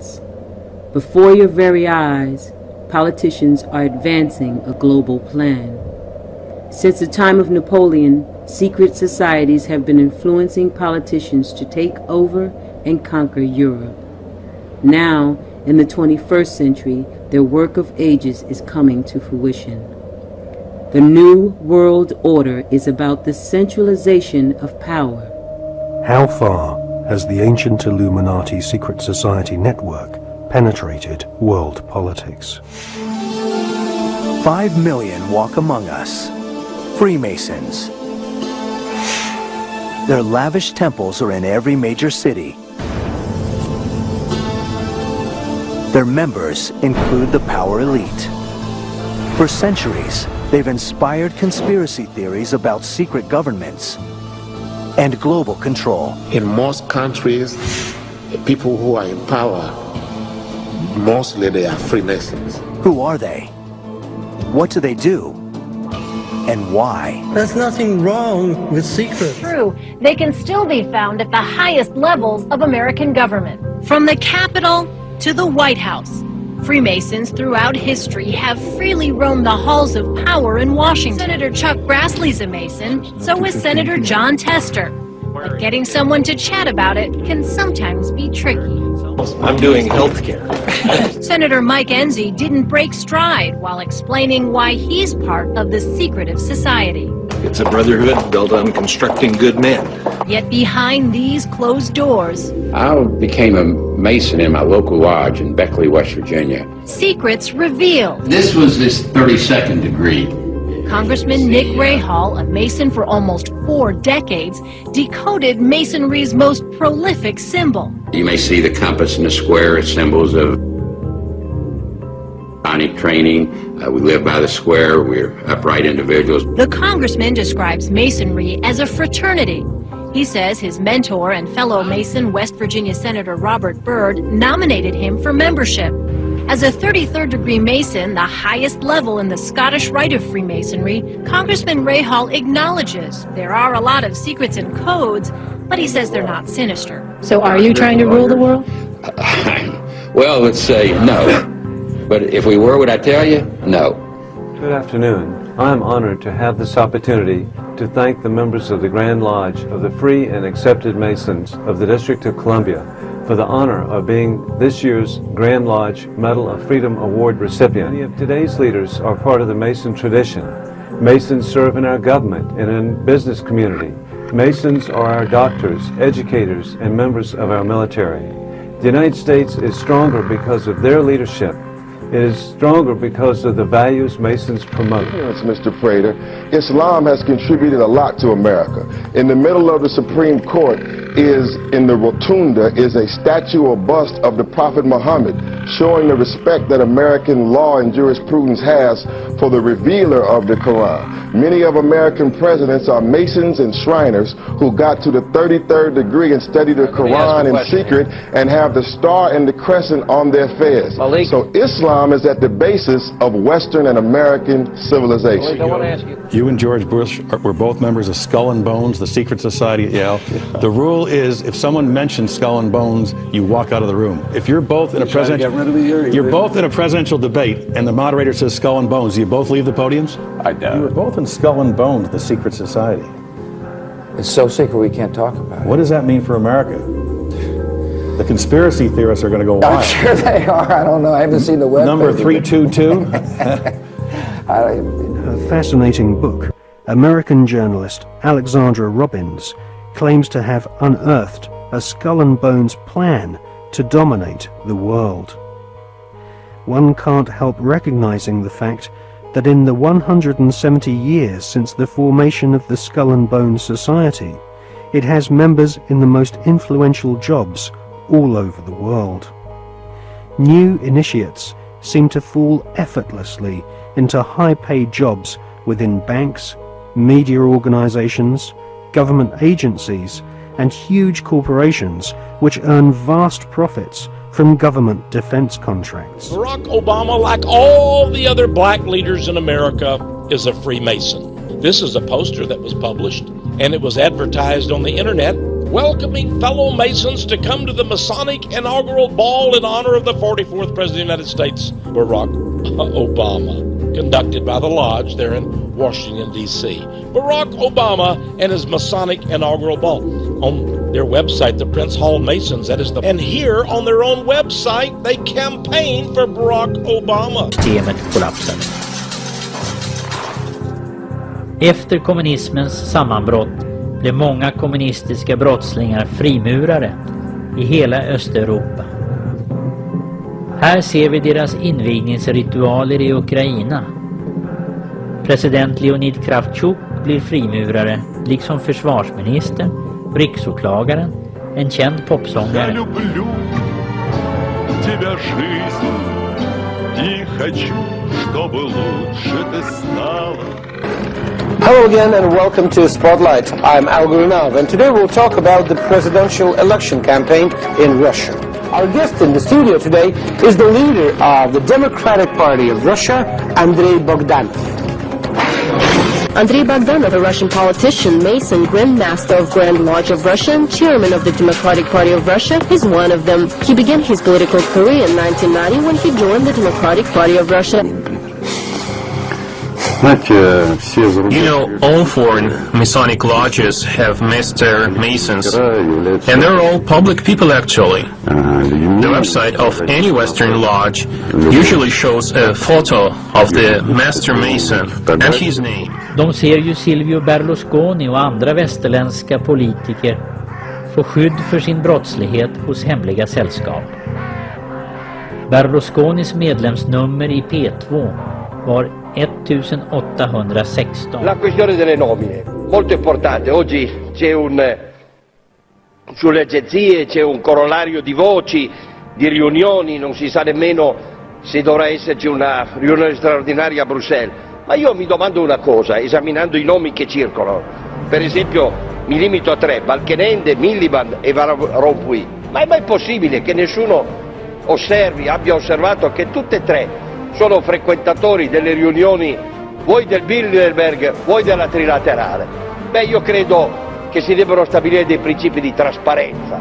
secrets. Before your very eyes, politicians are advancing a global plan. Since the time of Napoleon, secret societies have been influencing politicians to take over and conquer Europe. Now, in the 21st century, their work of ages is coming to fruition. The New World Order is about the centralization of power. How far has the ancient Illuminati secret society network penetrated world politics? 5 million walk among us, Freemasons. Their lavish temples are in every major city. Their members include the power elite. For centuries, they've inspired conspiracy theories about secret governments and global control. In most countries, the people who are in power, mostly they are Freemasons. Who are they? What do they do? And why? There's nothing wrong with secrets. True, they can still be found at the highest levels of American government. From the Capitol to the White House, Freemasons throughout history have freely roamed the halls of power in Washington. Senator Chuck Grassley's a Mason, so is Senator John Tester. But getting someone to chat about it can sometimes be tricky. I'm doing healthcare. Senator Mike Enzi didn't break stride while explaining why he's part of the secretive society. It's a brotherhood built on constructing good men. Yet behind these closed doors, I became a Mason in my local lodge in Beckley, West Virginia. secrets revealed. This was his 32nd degree. Congressman Nick Rahal, a Mason for almost 4 decades, decoded Masonry's most prolific symbol. You may see the compass and the square as symbols of Masonic training. We live by the square. We're upright individuals. The congressman describes Masonry as a fraternity. He says his mentor and fellow Mason, West Virginia Senator Robert Byrd, nominated him for membership. As a 33rd degree Mason, the highest level in the Scottish Rite of Freemasonry, Congressman Rahal acknowledges there are a lot of secrets and codes, but he says they're not sinister. So are you trying to rule the world? Well, let's say no. But if we were, would I tell you? No. Good afternoon. I am honored to have this opportunity to thank the members of the Grand Lodge of the Free and Accepted Masons of the District of Columbia for the honor of being this year's Grand Lodge Medal of Freedom Award recipient. Many of today's leaders are part of the Mason tradition. Masons serve in our government and in business community. Masons are our doctors, educators, and members of our military. The United States is stronger because of their leadership. It is stronger because of the values Masons promote. Yes, Mr. Prater, Islam has contributed a lot to America. In the middle of the Supreme Court in the rotunda is a statue or bust of the Prophet Muhammad, showing the respect that American law and jurisprudence has for the revealer of the Quran. Many of American presidents are Masons and Shriners who got to the 33rd degree and studied the Quran in secret and have the star and the crescent on their fez. So Islam is at the basis of Western and American civilization. You and George Bush were both members of Skull and Bones, the secret society at Yale. The rule is if someone mentions Skull and Bones, you walk out of the room. If you're both in a presidential debate and the moderator says Skull and Bones, do you both leave the podiums? I doubt it. You were both in Skull and Bones, the secret society. It's so secret we can't talk about it. What does that mean for America? The conspiracy theorists are going to go wild. I'm sure they are. I don't know. I haven't seen the web. Number 322. A fascinating book, American journalist Alexandra Robbins claims to have unearthed a Skull and Bones plan to dominate the world. One can't help recognizing the fact that in the 170 years since the formation of the Skull and Bones Society, it has members in the most influential jobs all over the world. New initiates seem to fall effortlessly into high-paid jobs within banks, media organizations, government agencies, and huge corporations which earn vast profits from government defense contracts. Barack Obama, like all the other black leaders in America, is a Freemason. This is a poster that was published, and it was advertised on the internet welcoming fellow Masons to come to the Masonic inaugural ball in honor of the 44th President of the United States, Barack Obama, conducted by the Lodge there in Washington, D.C. Barack Obama and his Masonic inaugural ball. On their website, the Prince Hall Masons, that is the... And here on their own website, they campaign for Barack Obama. Systemet kollapsade. Efter kommunismens sammanbrott blev många kommunistiska brottslingar frimurare i hela Östeuropa. Här ser vi deras invigningsritualer i Ukraina. President Leonid Kravchuk blir frimurare, liksom försvarsministern, riksåklagaren, en känd popsångare. Hello again and welcome to Spotlight. I'm Al Gurunov and today we'll talk about the presidential election campaign in Russia. Our guest in the studio today is the leader of the Democratic Party of Russia, Andrei Bogdanov. Andrei Bogdanov, a Russian politician, Mason, Grand Master of Grand Lodge of Russia, and chairman of the Democratic Party of Russia, is one of them. He began his political career in 1990 when he joined the Democratic Party of Russia. You know, all foreign Masonic lodges have Master Masons, and they're all public people actually. The website of any Western lodge usually shows a photo of the Master Mason and his name. De ser ju Silvio Berlusconi och andra västerländska politiker få skydd för sin brottslighet hos hemliga sällskap. Berlusconis medlemsnummer i P2 var 1816. La questione delle nomine, molto importante. Oggi c'è sulle agenzie c'è un corollario di voci, di riunioni, non si sa nemmeno se dovrà esserci una riunione straordinaria a Bruxelles. Ma io mi domando una cosa, esaminando i nomi che circolano. Per esempio, mi limito a 3, Balkenende, Miliband e Van Rompuy. Ma è mai possibile che nessuno abbia osservato che tutte e 3 sono frequentatori delle riunioni vuoi del Bilderberg vuoi della trilaterale? Beh, io credo che si debbano stabilire dei principi di trasparenza,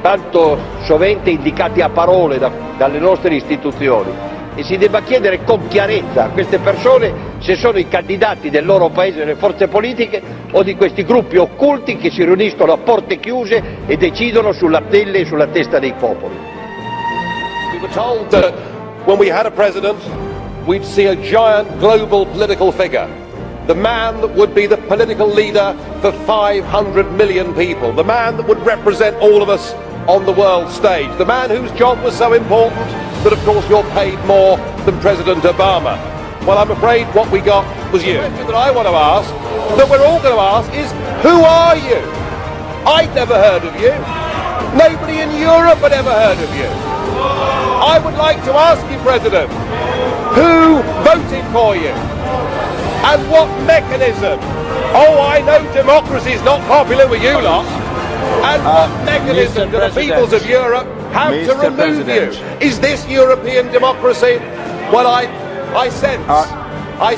tanto sovente indicati a parole dalle nostre istituzioni, e si debba chiedere con chiarezza a queste persone se sono i candidati del loro paese nelle forze politiche o di questi gruppi occulti che si riuniscono a porte chiuse e decidono sulla pelle e sulla testa dei popoli. We were told that when we had a president, we'd see a giant global political figure. The man that would be the political leader for 500 million people. The man that would represent all of us on the world stage. The man whose job was so important that of course you're paid more than President Obama. Well, I'm afraid what we got was you. The question that I want to ask, that we're all going to ask, is who are you? I'd never heard of you. Nobody in Europe had ever heard of you. I would like to ask you, President, who voted for you? And what mechanism? Oh, I know democracy is not popular with you lot. And what mechanism do the peoples of Europe have to remove you? Is this European democracy? Well, I sense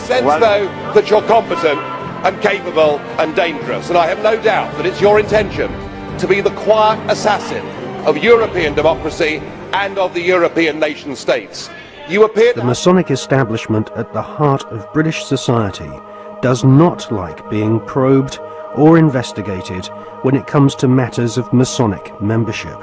though that you're competent and capable and dangerous, and I have no doubt that it's your intention to be the quiet assassin of European democracy and of the European nation states. You appear the Masonic establishment at the heart of British society does not like being probed or investigated when it comes to matters of Masonic membership.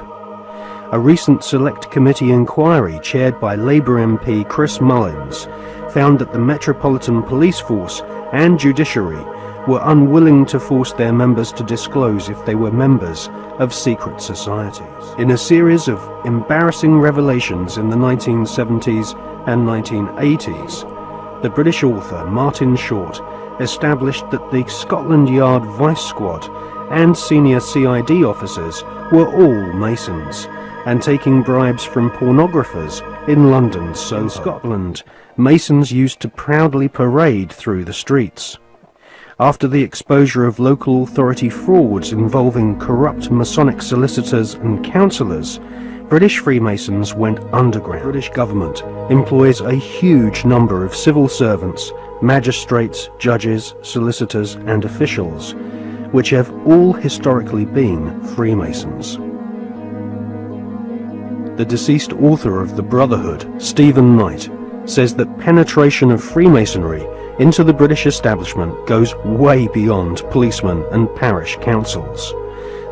A recent Select Committee inquiry chaired by Labour MP Chris Mullins found that the Metropolitan Police Force and Judiciary were unwilling to force their members to disclose if they were members of secret societies. In a series of embarrassing revelations in the 1970s and 1980s, the British author Martin Short established that the Scotland Yard Vice Squad and senior CID officers were all Masons, and taking bribes from pornographers in London's Soho. In Scotland, Masons used to proudly parade through the streets. After the exposure of local authority frauds involving corrupt Masonic solicitors and counsellors, British Freemasons went underground. The British government employs a huge number of civil servants, magistrates, judges, solicitors and officials, which have all historically been Freemasons. The deceased author of The Brotherhood, Stephen Knight, says that penetration of Freemasonry into the British establishment goes way beyond policemen and parish councils.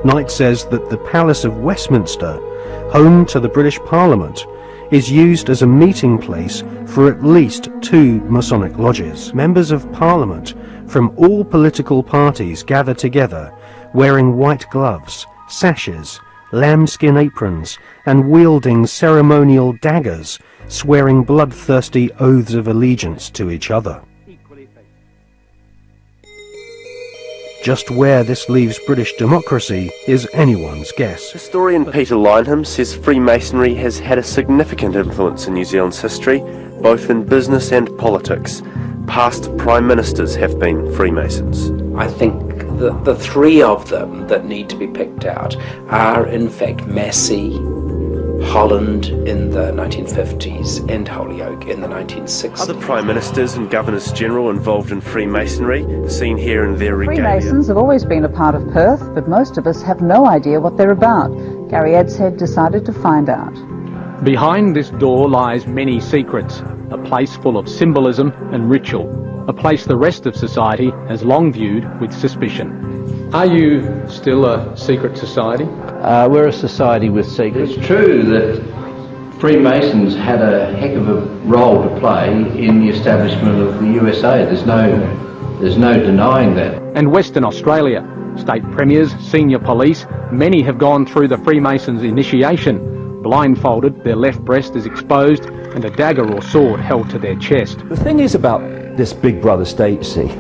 Knight says that the Palace of Westminster, home to the British Parliament, is used as a meeting place for at least 2 Masonic lodges. Members of Parliament from all political parties gather together, wearing white gloves, sashes, lambskin aprons, and wielding ceremonial daggers, swearing bloodthirsty oaths of allegiance to each other. Just where this leaves British democracy is anyone's guess. Historian Peter Lineham says Freemasonry has had a significant influence in New Zealand's history, both in business and politics. Past Prime Ministers have been Freemasons. I think the 3 of them that need to be picked out are in fact Massey, Holland in the 1950s and Holyoake in the 1960s. Other Prime Ministers and Governors General involved in Freemasonry, seen here in their regalia. Freemasons have always been a part of Perth, but most of us have no idea what they're about. Gary Edshead decided to find out. Behind this door lies many secrets, a place full of symbolism and ritual, a place the rest of society has long viewed with suspicion. Are you still a secret society? We're a society with secrets. It's true that Freemasons had a heck of a role to play in the establishment of the USA. There's no denying that. And Western Australia, state premiers, senior police, many have gone through the Freemasons' initiation. Blindfolded, their left breast is exposed, and a dagger or sword held to their chest. The thing is about this Big Brother state, see,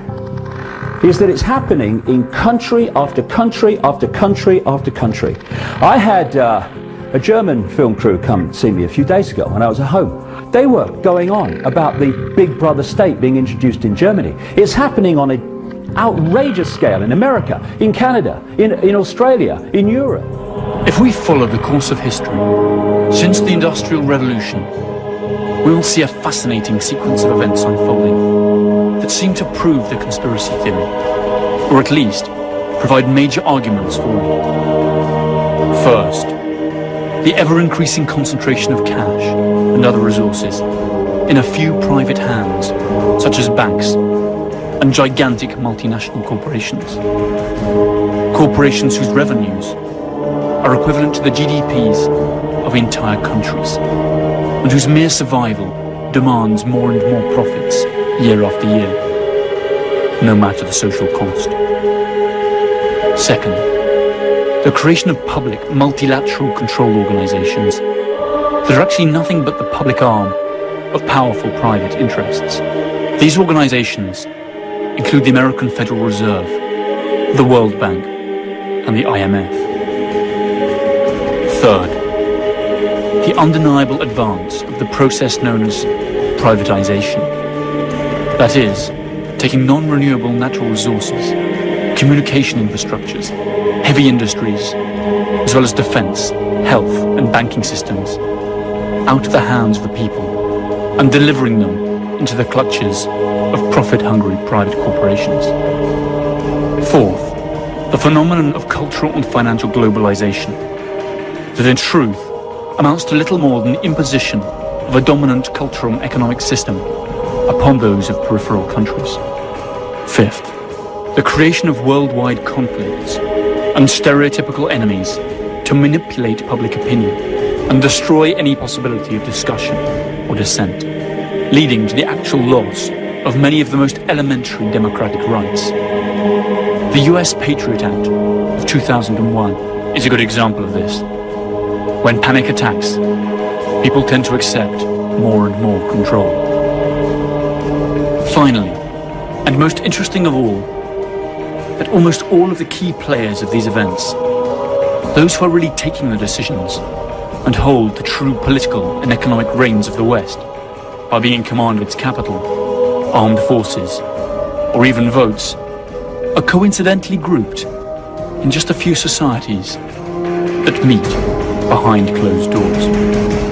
is that it's happening in country after country after country after country. I had a German film crew come see me a few days ago when I was at home. They were going on about the Big Brother state being introduced in Germany. It's happening on an outrageous scale in America, in Canada, in Australia, in Europe. If we follow the course of history, since the Industrial Revolution, we will see a fascinating sequence of events unfolding that seem to prove the conspiracy theory, or at least provide major arguments for it. First, the ever-increasing concentration of cash and other resources in a few private hands, such as banks and gigantic multinational corporations. Corporations whose revenues are equivalent to the GDPs of entire countries, and whose mere survival demands more and more profits year after year, no matter the social cost. Second, the creation of public multilateral control organizations that are actually nothing but the public arm of powerful private interests. These organizations include the American Federal Reserve, the World Bank, and the IMF. Third, the undeniable advance of the process known as privatization. That is, taking non-renewable natural resources, communication infrastructures, heavy industries, as well as defense, health, and banking systems, out of the hands of the people and delivering them into the clutches of profit-hungry private corporations. Fourth, the phenomenon of cultural and financial globalization, that in truth amounts to little more than the imposition of a dominant cultural and economic system upon those of peripheral countries. Fifth, the creation of worldwide conflicts and stereotypical enemies to manipulate public opinion and destroy any possibility of discussion or dissent, leading to the actual loss of many of the most elementary democratic rights. The US Patriot Act of 2001 is a good example of this. When panic attacks, people tend to accept more and more control. Finally, and most interesting of all, that almost all of the key players of these events, those who are really taking the decisions and hold the true political and economic reins of the West, by being in command of its capital, armed forces, or even votes, are coincidentally grouped in just a few societies that meet behind closed doors.